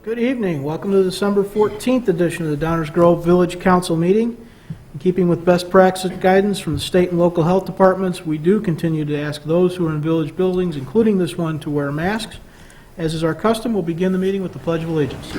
Good evening. Welcome to the December 14th edition of the Downers Grove Village Council meeting. In keeping with best practice guidance from the state and local health departments, we do continue to ask those who are in village buildings, including this one, to wear masks. As is our custom, we'll begin the meeting with the Pledge of Allegiance.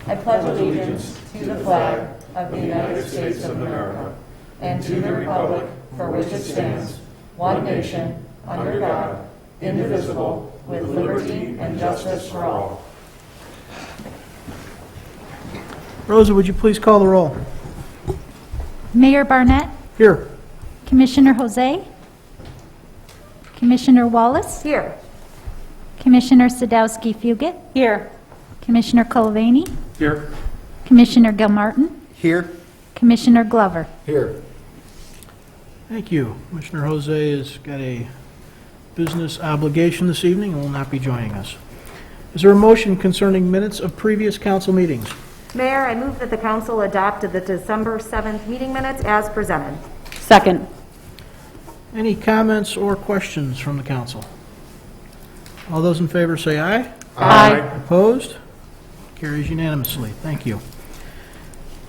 I pledge allegiance to the flag of the United States of America and to the republic for which it stands, one nation, under God, indivisible, with liberty and justice for all. Rosa, would you please call the roll? Mayor Barnett, Here. Commissioner Jose, Commissioner Wallace, Here. Commissioner Sadowski-Fugit, Here. Commissioner Culvaney, Here. Commissioner Gilmartin, Here. Commissioner Glover. Here. Thank you. Commissioner Jose has got a business obligation this evening and will not be joining us. Is there a motion concerning minutes of previous council meetings? Mayor, I move that the council adopted the December 7th meeting minutes as presented. Second. Any comments or questions from the council? All those in favor say aye. Aye. Opposed? Carries unanimously. Thank you.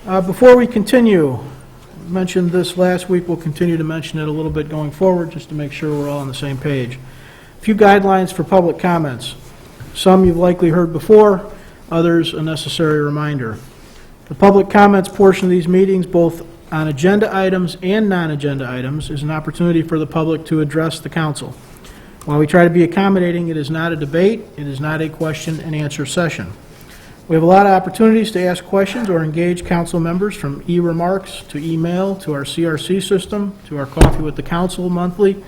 Before we continue, I mentioned this last week, we'll continue to mention it a little bit going forward just to make sure we're all on the same page. A few guidelines for public comments. Some you've likely heard before, others a necessary reminder. The public comments portion of these meetings, both on agenda items and non-agenda items, is an opportunity for the public to address the council. While we try to be accommodating, it is not a debate, it is not a question and answer session. We have a lot of opportunities to ask questions or engage council members, from e-remarks to email to our CRC system to our Coffee with the Council monthly,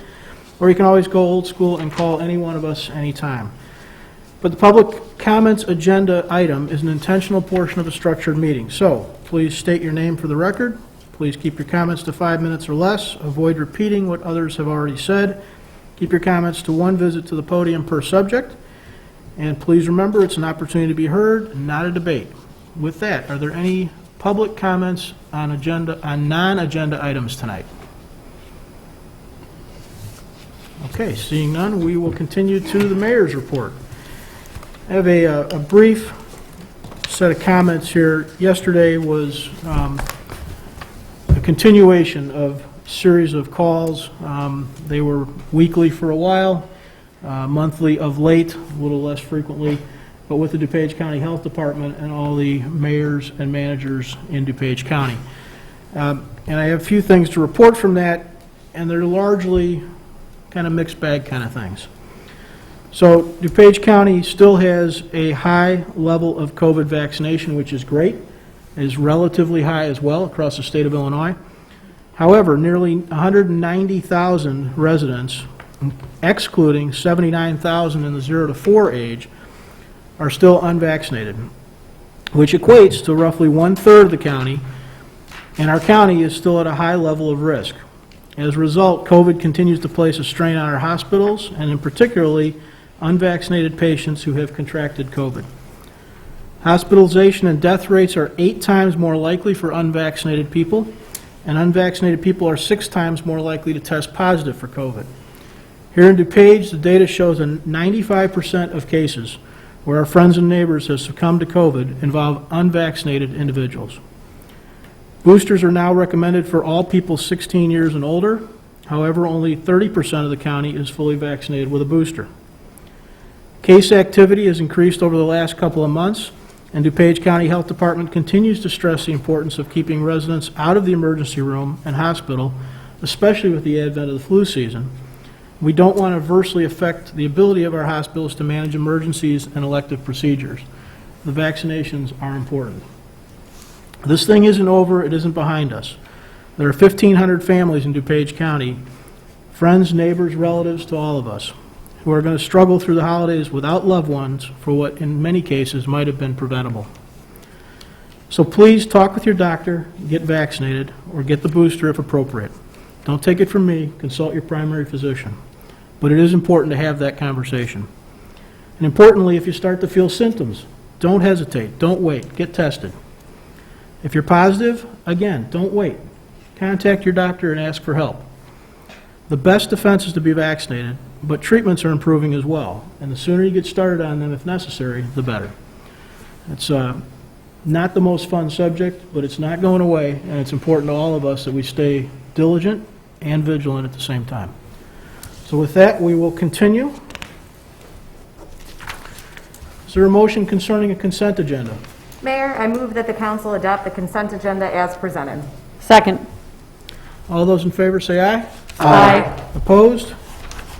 or you can always go old school and call any one of us anytime. But the public comments agenda item is an intentional portion of a structured meeting, so please state your name for the record. Please keep your comments to 5 minutes or less. Avoid repeating what others have already said. Keep your comments to one visit to the podium per subject. And please remember, it's an opportunity to be heard, not a debate. With that, are there any public comments on non-agenda items tonight? Okay, seeing none, we will continue to the mayor's report. I have a brief set of comments here. Yesterday was a continuation of a series of calls. They were weekly for a while. Monthly of late, a little less frequently, but with the DuPage County Health Department and all the mayors and managers in DuPage County. And I have a few things to report from that, and they're largely kind of mixed bag kind of things. So DuPage County still has a high level of COVID vaccination, which is great. It is relatively high as well across the state of Illinois. However, nearly 190,000 residents, excluding 79,000 in the 0 to 4 age, are still unvaccinated, which equates to roughly 1/3 of the county, and our county is still at a high level of risk. As a result, COVID continues to place a strain on our hospitals, and in particularly unvaccinated patients who have contracted COVID. Hospitalization and death rates are 8 times more likely for unvaccinated people, and unvaccinated people are 6 times more likely to test positive for COVID. Here in DuPage, the data shows that 95% of cases where our friends and neighbors have succumbed to COVID involve unvaccinated individuals. Boosters are now recommended for all people 16 years and older. However, only 30% of the county is fully vaccinated with a booster. Case activity has increased over the last couple of months, and DuPage County Health Department continues to stress the importance of keeping residents out of the emergency room and hospital, especially with the advent of the flu season. We don't want to adversely affect the ability of our hospitals to manage emergencies and elective procedures. The vaccinations are important. This thing isn't over, it isn't behind us. There are 1,500 families in DuPage County, friends, neighbors, relatives to all of us, who are going to struggle through the holidays without loved ones for what in many cases might have been preventable. So please talk with your doctor, get vaccinated, or get the booster if appropriate. Don't take it from me, consult your primary physician. But it is important to have that conversation. And importantly, if you start to feel symptoms, don't hesitate, don't wait, get tested. If you're positive, again, don't wait. Contact your doctor and ask for help. The best defense is to be vaccinated, but treatments are improving as well. And the sooner you get started on them, if necessary, the better. It's not the most fun subject, but it's not going away, and it's important to all of us that we stay diligent and vigilant at the same time. So with that, we will continue. Is there a motion concerning a consent agenda? Mayor, I move that the council adopt the consent agenda as presented. Second. All those in favor say aye. Aye. Opposed?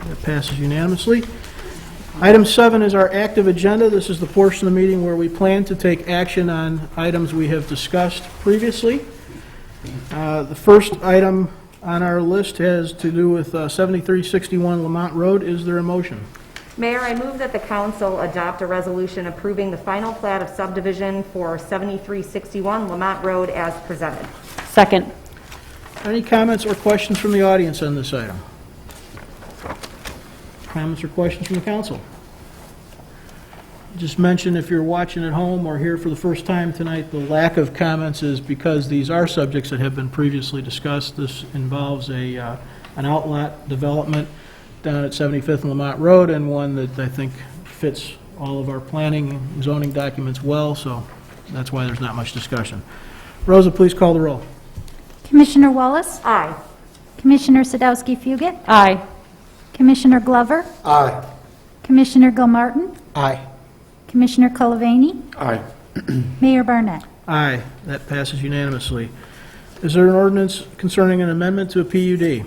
That passes unanimously. Item 7 is our active agenda. This is the portion of the meeting where we plan to take action on items we have discussed previously. The first item on our list has to do with 7361 Lamont Road. Is there a motion? Mayor, I move that the council adopt a resolution approving the final plat of subdivision for 7361 Lamont Road as presented. Second. Any comments or questions from the audience on this item? Comments or questions from the council? Just mention, if you're watching at home or here for the first time tonight, the lack of comments is because these are subjects that have been previously discussed. This involves an outlet development down at 75th and Lamont Road, and one that I think fits all of our planning and zoning documents well, so that's why there's not much discussion. Rosa, please call the roll. Commissioner Wallace? Aye. Commissioner Sadowski-Fugit? Aye. Commissioner Glover? Aye. Commissioner Gilmartin? Aye. Commissioner Cullivaney? Aye. Mayor Barnett? Aye, that passes unanimously. Is there an ordinance concerning an amendment to a PUD?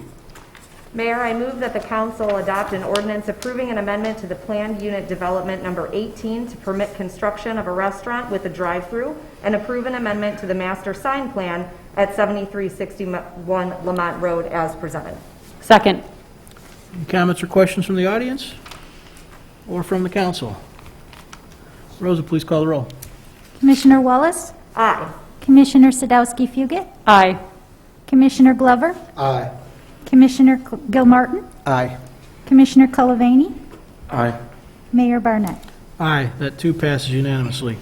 Mayor, I move that the council adopt an ordinance approving an amendment to the planned unit development number 18 to permit construction of a restaurant with a drive-through and approve an amendment to the master sign plan at 7361 Lamont Road as presented. Second. Any comments or questions from the audience or from the council? Rosa, please call the roll. Commissioner Wallace? Aye. Commissioner Sadowski-Fugit? Aye. Commissioner Glover? Aye. Commissioner Gilmartin? Aye. Commissioner Cullivaney? Aye. Mayor Barnett? Aye, that too passes unanimously.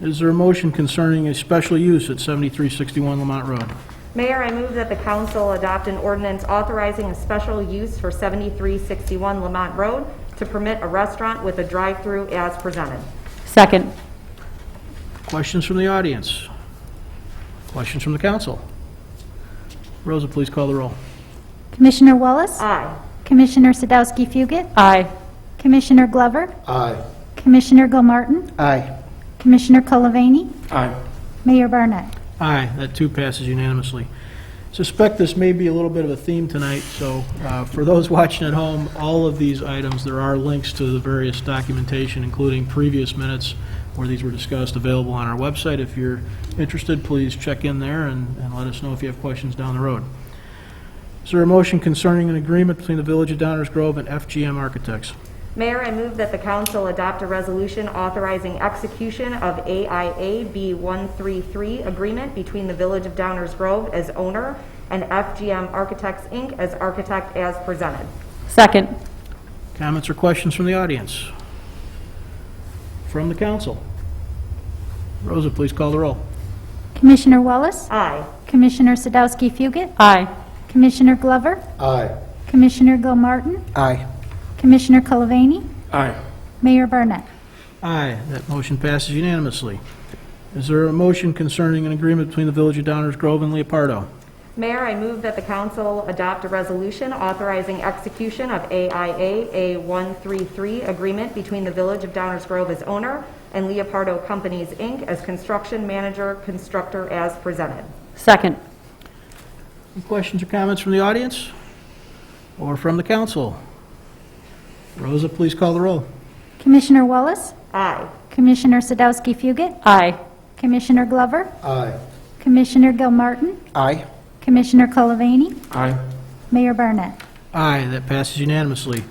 Is there a motion concerning a special use at 7361 Lamont Road? Mayor, I move that the council adopt an ordinance authorizing a special use for 7361 Lamont Road to permit a restaurant with a drive-through as presented. Second. Questions from the audience? Questions from the council? Rosa, please call the roll. Commissioner Wallace? Aye. Commissioner Sadowski-Fugit? Aye. Commissioner Glover? Aye. Commissioner Gilmartin? Aye. Commissioner Cullivaney? Aye. Mayor Barnett? Aye, that too passes unanimously. Suspect this may be a little bit of a theme tonight, so for those watching at home, all of these items, there are links to the various documentation, including previous minutes where these were discussed, available on our website. If you're interested, please check in there and let us know if you have questions down the road. Is there a motion concerning an agreement between the Village of Downers Grove and FGM Architects? Mayor, I move that the council adopt a resolution authorizing execution of AIA B133 agreement between the Village of Downers Grove as owner and FGM Architects, Inc. as architect as presented. Second. Comments or questions from the audience? From the council? Rosa, please call the roll. Commissioner Wallace? Aye. Commissioner Sadowski-Fugit? Aye. Commissioner Glover? Aye. Commissioner Gilmartin? Aye. Commissioner Cullivaney? Aye. Mayor Barnett? Aye, that motion passes unanimously. Is there a motion concerning an agreement between the Village of Downers Grove and Leopardo? Mayor, I move that the council adopt a resolution authorizing execution of AIA A133 agreement between the Village of Downers Grove as owner and Leopardo Companies, Inc. as construction manager, constructor as presented. Second. Any questions or comments from the audience or from the council? Rosa, please call the roll. Commissioner Wallace? Aye. Commissioner Sadowski-Fugit? Aye. Commissioner Glover? Aye. Commissioner Gilmartin? Aye. Commissioner Cullivaney? Aye. Mayor Barnett? Aye, that passes unanimously.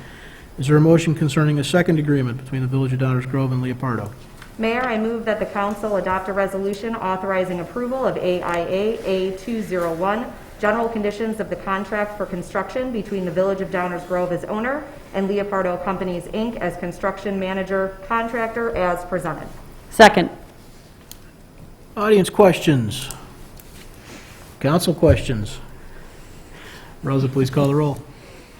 Is there a motion concerning a second agreement between the Village of Downers Grove and Leopardo? Mayor, I move that the council adopt a resolution authorizing approval of AIA A201, general conditions of the contract for construction between the Village of Downers Grove as owner and Leopardo Companies, Inc. as construction manager, contractor as presented. Second. Audience questions? Council questions? Rosa, please call the roll.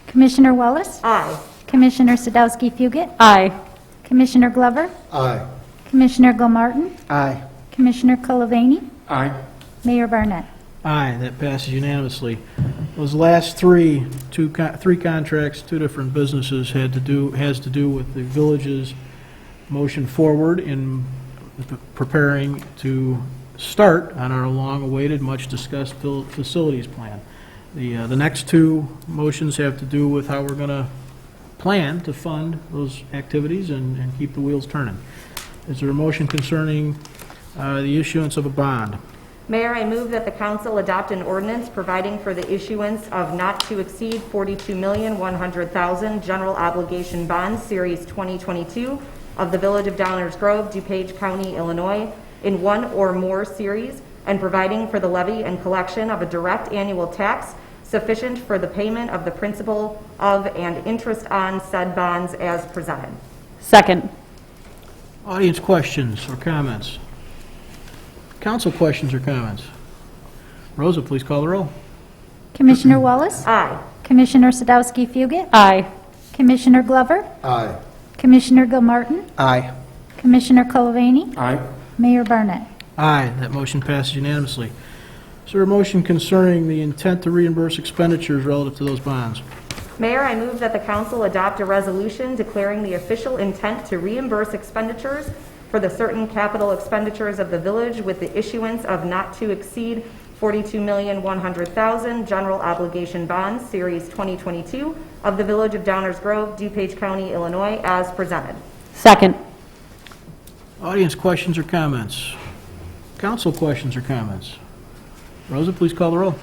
Commissioner Wallace? Aye. Commissioner Sadowski-Fugit, Aye. Commissioner Glover, Aye. Commissioner Gilmartin, Aye. Commissioner Kolovany, Aye. Mayor Barnett. Aye, that passes unanimously. Those last three contracts, two different businesses, has to do with the village's motion forward in preparing to start on our long-awaited, much-discussed facilities plan. The next two motions have to do with how we're going to plan to fund those activities and keep the wheels turning. Is there a motion concerning the issuance of a bond? Mayor, I move that the council adopt an ordinance providing for the issuance of not to exceed $42,100,000 general obligation bonds, Series 2022, of the Village of Downers Grove, DuPage County, Illinois, in one or more series, and providing for the levy and collection of a direct annual tax sufficient for the payment of the principal of and interest on said bonds as presented. Second. Audience questions or comments? Council questions or comments? Rosa, please call the roll. Commissioner Wallace, Aye. Commissioner Sadowski-Fugit, Aye. Commissioner Glover, Aye. Commissioner Gilmartin, Aye. Commissioner Kolovany, Aye. Mayor Barnett. Aye, that motion passes unanimously. Is there a motion concerning the intent to reimburse expenditures relative to those bonds? Mayor, I move that the council adopt a resolution declaring the official intent to reimburse expenditures for the certain capital expenditures of the village with the issuance of not to exceed $42,100,000 general obligation bonds, Series 2022, of the Village of Downers Grove, DuPage County, Illinois, as presented. Second. Audience questions or comments? Council questions or comments? Rosa, please call the roll.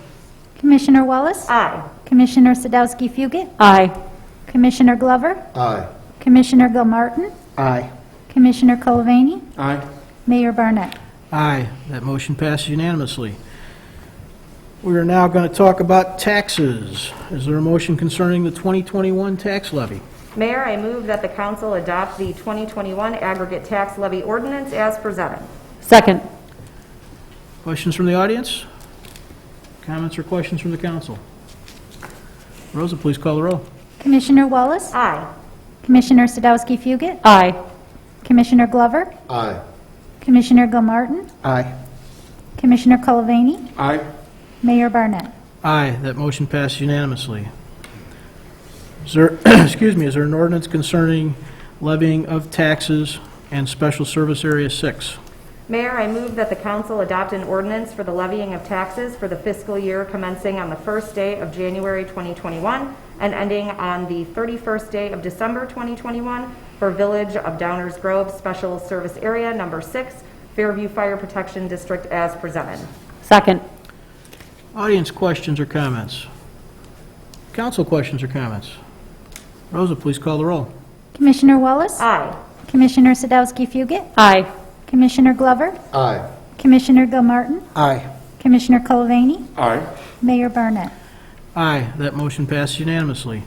Commissioner Wallace, Aye. Commissioner Sadowski-Fugit, Aye. Commissioner Glover, Aye. Commissioner Gilmartin, Aye. Commissioner Kolovany, Aye. Mayor Barnett. Aye, that motion passes unanimously. We are now going to talk about taxes. Is there a motion concerning the 2021 tax levy? Mayor, I move that the council adopt the 2021 aggregate tax levy ordinance as presented. Second. Questions from the audience? Comments or questions from the council? Rosa, please call the roll. Commissioner Wallace, Aye. Commissioner Sadowski-Fugit, Aye. Commissioner Glover, Aye. Commissioner Gilmartin, Aye. Commissioner Kolovany, Aye. Mayor Barnett. Aye, that motion passes unanimously. Is there, is there an ordinance concerning levying of taxes and Special Service Area 6? Mayor, I move that the council adopt an ordinance for the levying of taxes for the fiscal year commencing on the first day of January 2021 and ending on the 31st day of December 2021 for Village of Downers Grove Special Service Area Number 6, Fairview Fire Protection District as presented. Second. Audience questions or comments? Council questions or comments? Rosa, please call the roll. Commissioner Wallace, Aye. Commissioner Sadowski-Fugit, Aye. Commissioner Glover, Aye. Commissioner Gilmartin, Aye. Commissioner Kolovany, Aye. Mayor Barnett. Aye, that motion passes unanimously.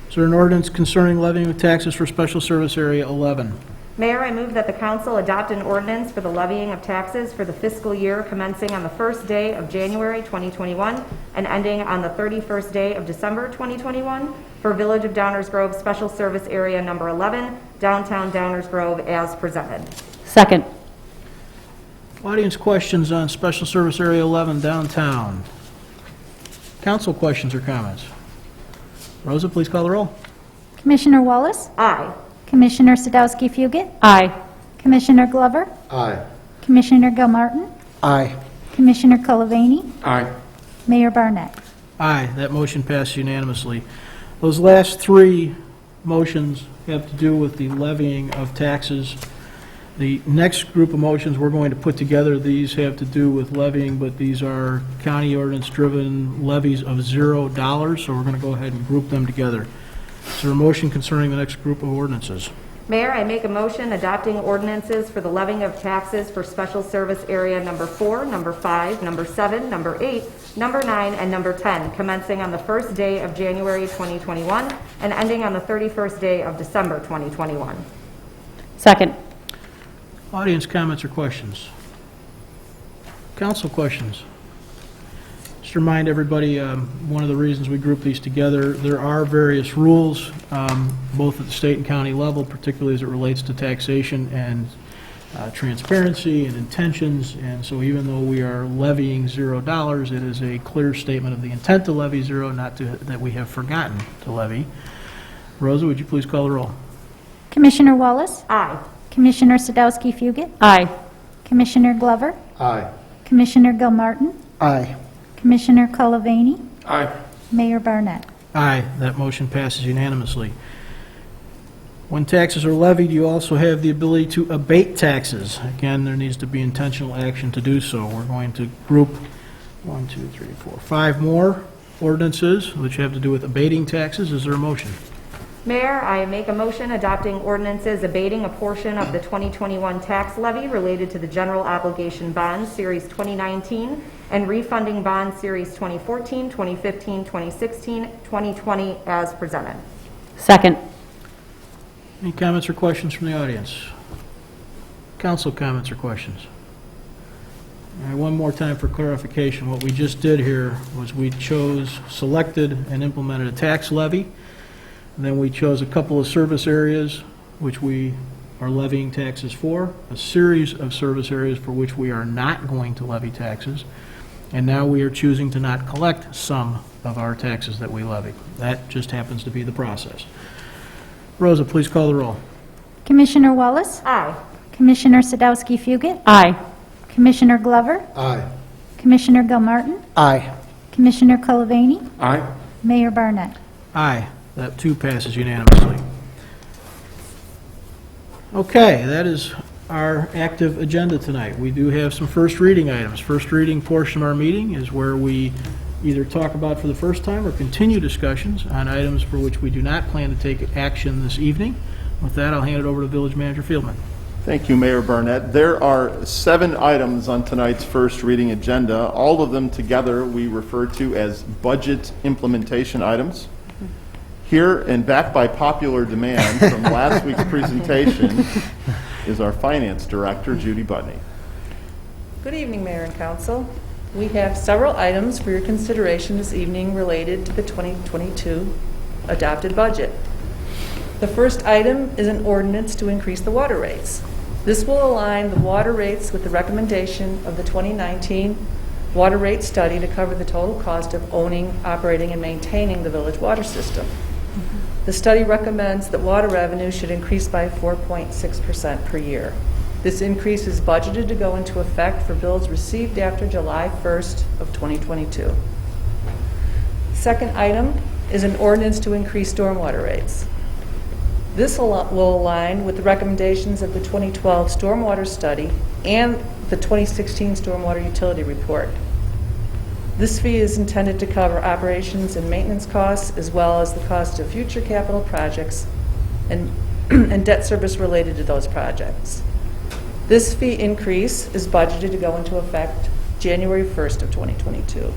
Is there an ordinance concerning levying of taxes for Special Service Area 11? Mayor, I move that the council adopt an ordinance for the levying of taxes for the fiscal year commencing on the first day of January 2021 and ending on the 31st day of December 2021 for Village of Downers Grove Special Service Area Number 11, Downtown Downers Grove as presented. Second. Audience questions on Special Service Area 11 downtown? Council questions or comments? Rosa, please call the roll. Commissioner Wallace, Aye. Commissioner Sadowski-Fugit, Aye. Commissioner Glover, Aye. Commissioner Gilmartin, Aye. Commissioner Kolovany, Aye. Mayor Barnett. Aye, that motion passes unanimously. Those last three motions have to do with the levying of taxes. The next group of motions we're going to put together, these have to do with levying, but these are county ordinance-driven levies of $0, so we're going to go ahead and group them together. Is there a motion concerning the next group of ordinances? Mayor, I make a motion adopting ordinances for the levying of taxes for Special Service Area Number 4, Number 5, Number 7, Number 8, Number 9, and Number 10, commencing on the first day of January 2021 and ending on the 31st day of December 2021. Second. Audience comments or questions? Council questions? Is Just to remind everybody, one of the reasons we group these together, there are various rules, both at the state and county level, particularly as it relates to taxation and transparency and intentions, and so even though we are levying $0, it is a clear statement of the intent to levy zero, not that we have forgotten to levy. Rosa, would you please call the roll? Commissioner Wallace? Aye. Commissioner Sadowski-Fugit? Aye. Commissioner Glover? Aye. Commissioner Gilmartin? Aye. Commissioner Colavani? Aye. Mayor Barnett? Aye, that motion passes unanimously. When taxes are levied, you also have the ability to abate taxes. Again, there needs to be intentional action to do so. We're going to group 5 more ordinances which have to do with abating taxes. Is there a motion? Mayor, I make a motion adopting ordinances abating a portion of the 2021 tax levy related to the General Obligation Bond Series 2019 and refunding Bond Series 2014, 2015, 2016, 2020 as presented. Second. Any comments or questions from the audience? Council comments or questions? All right, one more time for clarification. What we just did here was we selected and implemented a tax levy, and then we chose a couple of service areas which we are levying taxes for, a series of service areas for which we are not going to levy taxes, and now we are choosing to not collect some of our taxes that we levy. That just happens to be the process. Rosa, please call the roll. Commissioner Wallace? Aye. Commissioner Sadowski-Fugit? Aye. Commissioner Glover? Aye. Commissioner Gilmartin? Aye. Commissioner Colavani? Aye. Mayor Barnett? Aye. That too passes unanimously. Okay, that is our active agenda tonight. We do have some first reading items. First reading portion of our meeting is where we either talk about for the first time or continue discussions on items for which we do not plan to take action this evening. With that, I'll hand it over to Village Manager Fieldman. Thank you, Mayor Barnett. There are 7 items on tonight's first reading agenda. All of them together we refer to as budget implementation items. Here and back by popular demand from last week's presentation is our Finance Director, Judy Budney. Good evening, Mayor and Council. We have several items for your consideration this evening related to the 2022 adopted budget. The first item is an ordinance to increase the water rates. This will align the water rates with the recommendation of the 2019 water rate study to cover the total cost of owning, operating, and maintaining the village water system. The study recommends that water revenue should increase by 4.6% per year. This increase is budgeted to go into effect for bills received after July 1st of 2022. Second item is an ordinance to increase stormwater rates. This will align with the recommendations of the 2012 stormwater study and the 2016 stormwater utility report. This fee is intended to cover operations and maintenance costs as well as the cost of future capital projects and debt service related to those projects. This fee increase is budgeted to go into effect January 1st of 2022.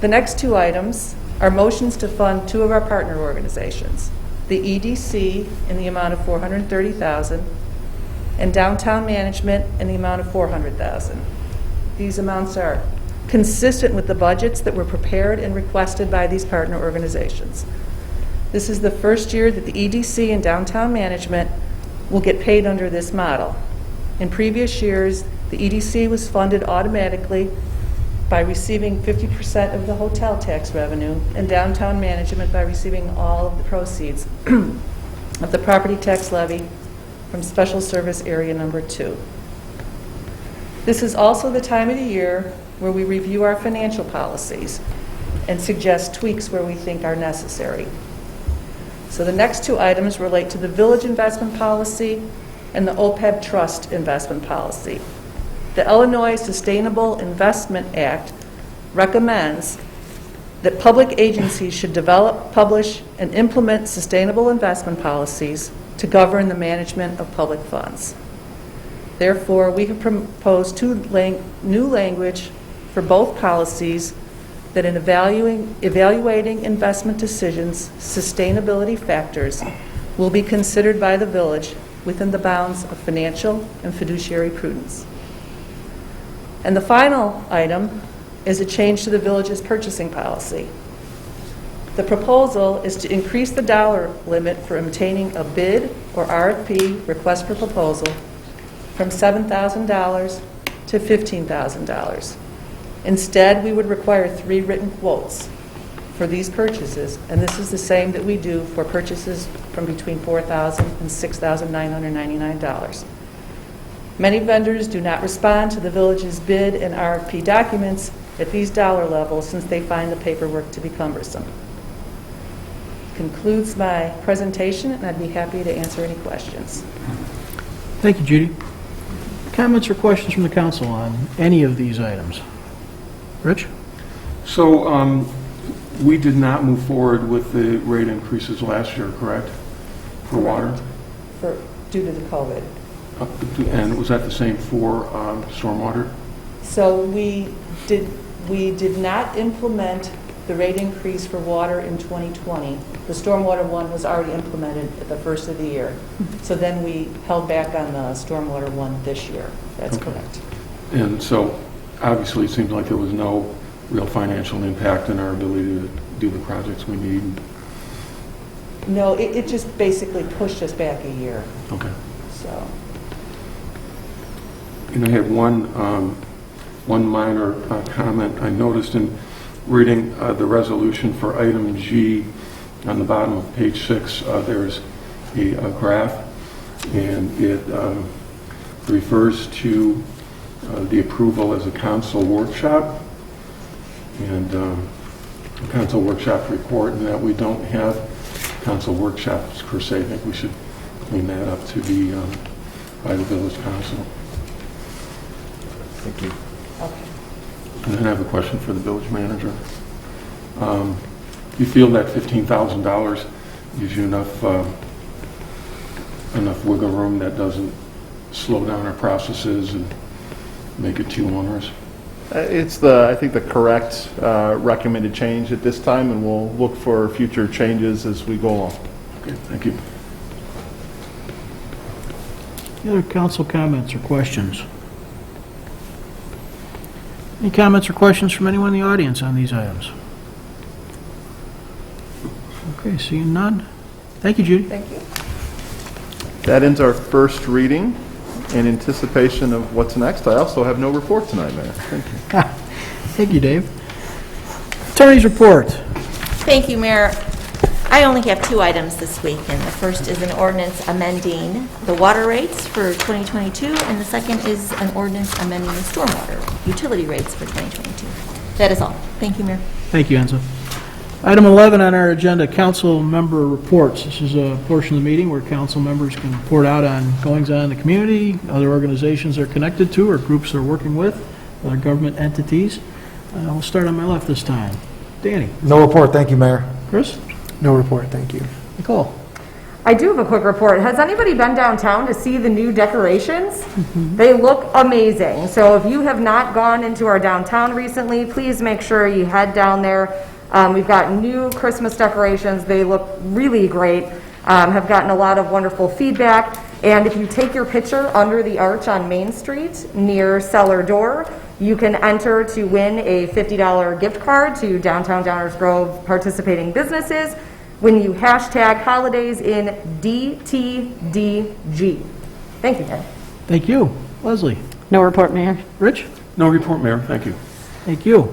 The next 2 items are motions to fund 2 of our partner organizations, the EDC in the amount of $430,000 and Downtown Management in the amount of $400,000. These amounts are consistent with the budgets that were prepared and requested by these partner organizations. This is the first year that the EDC and Downtown Management will get paid under this model. In previous years, the EDC was funded automatically by receiving 50% of the hotel tax revenue and Downtown Management by receiving all of the proceeds of the property tax levy from Special Service Area Number 2. This is also the time of the year where we review our financial policies and suggest tweaks where we think are necessary. So the next 2 items relate to the village investment policy and the OPEB trust investment policy. The Illinois Sustainable Investment Act recommends that public agencies should develop, publish, and implement sustainable investment policies to govern the management of public funds. Therefore, we have proposed 2 new language for both policies that in evaluating investment decisions, sustainability factors will be considered by the village within the bounds of financial and fiduciary prudence. And the final item is a change to the village's purchasing policy. The proposal is to increase the dollar limit for obtaining a bid or RFP, request for proposal, from $7,000 to $15,000. Instead, we would require 3 written quotes for these purchases, and this is the same that we do for purchases from between $4,000 and $6,999. Many vendors do not respond to the village's bid and RFP documents at these dollar levels since they find the paperwork to be cumbersome. Concludes my presentation, and I'd be happy to answer any questions. Thank you, Judy. Comments or questions from the council on any of these items? Rich? So, we did not move forward with the rate increases last year, correct? For water? Due to the COVID. And was that the same for stormwater? So we did not implement the rate increase for water in 2020. The stormwater one was already implemented at the first of the year. So then we held back on the stormwater one this year. That's Okay. correct. And so, obviously, it seems like there was no real financial impact in our ability to do the projects we need. No, it just basically pushed us back a year, Okay. so. And I had one minor comment. I noticed in reading the resolution for item G on the bottom of page 6, there's a graph, and it refers to the approval as a council workshop and a council workshop report, and that we don't have council workshops per se. I think we should clean that up to be by the village council. Thank you. Okay. And then I have a question for the village manager. You feel that $15,000 gives you enough wiggle room that doesn't slow down our processes and make it too onerous? It's I think the correct recommended change at this time, and we'll look for future changes as we go along. Okay, thank you. Any other council comments or questions? Any comments or questions from anyone in the audience on these items? Okay, seeing none. Thank you, Judy. Thank you. That ends our first reading. In anticipation of what's next, I also have no report tonight, Mayor. Thank you. Thank you, Dave. Attorney's report. Thank you, Mayor. I only have 2 items this week, and the first is an ordinance amending the water rates for 2022, and the second is an ordinance amending the stormwater utility rates for 2022. That is all. Thank you, Mayor. Thank you, Enzo. Item 11 on our agenda, council member reports. This is a portion of the meeting where council members can report out on goings-on in the community, other organizations they're connected to or groups they're working with, other government entities. We'll start on my left this time. Danny. No report, thank you, Mayor. Chris? No report, thank you. Nicole? I do have a quick report. Has anybody been downtown to see the new decorations? They look amazing. So if you have not gone into our downtown recently, please make sure you head down there. We've got new Christmas decorations. They look really great. Have gotten a lot of wonderful feedback. And if you take your picture under the arch on Main Street near Cellar Door, you can enter to win a $50 gift card to Downtown Downers Grove participating businesses when you hashtag holidays in DTDG. Thank you, Ted. Thank you. Leslie? No report, Mayor. Rich? No report, Mayor. Thank you. Thank you.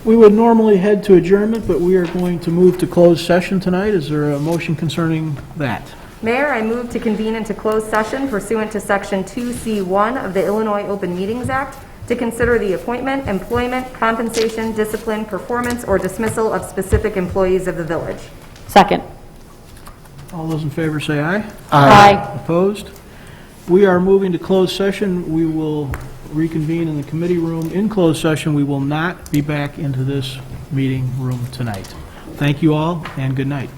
We would normally head to adjournment, but we are going to move to closed session tonight. Is there a motion concerning that? Mayor, I move to convene into closed session pursuant to Section 2C1 of the Illinois Open Meetings Act to consider the appointment, employment, compensation, discipline, performance, or dismissal of specific employees of the village. Second. All those in favor say aye. Aye. Opposed? We are moving to closed session. We will reconvene in the committee room. In closed session, we will not be back into this meeting room tonight. Thank you all, and good night.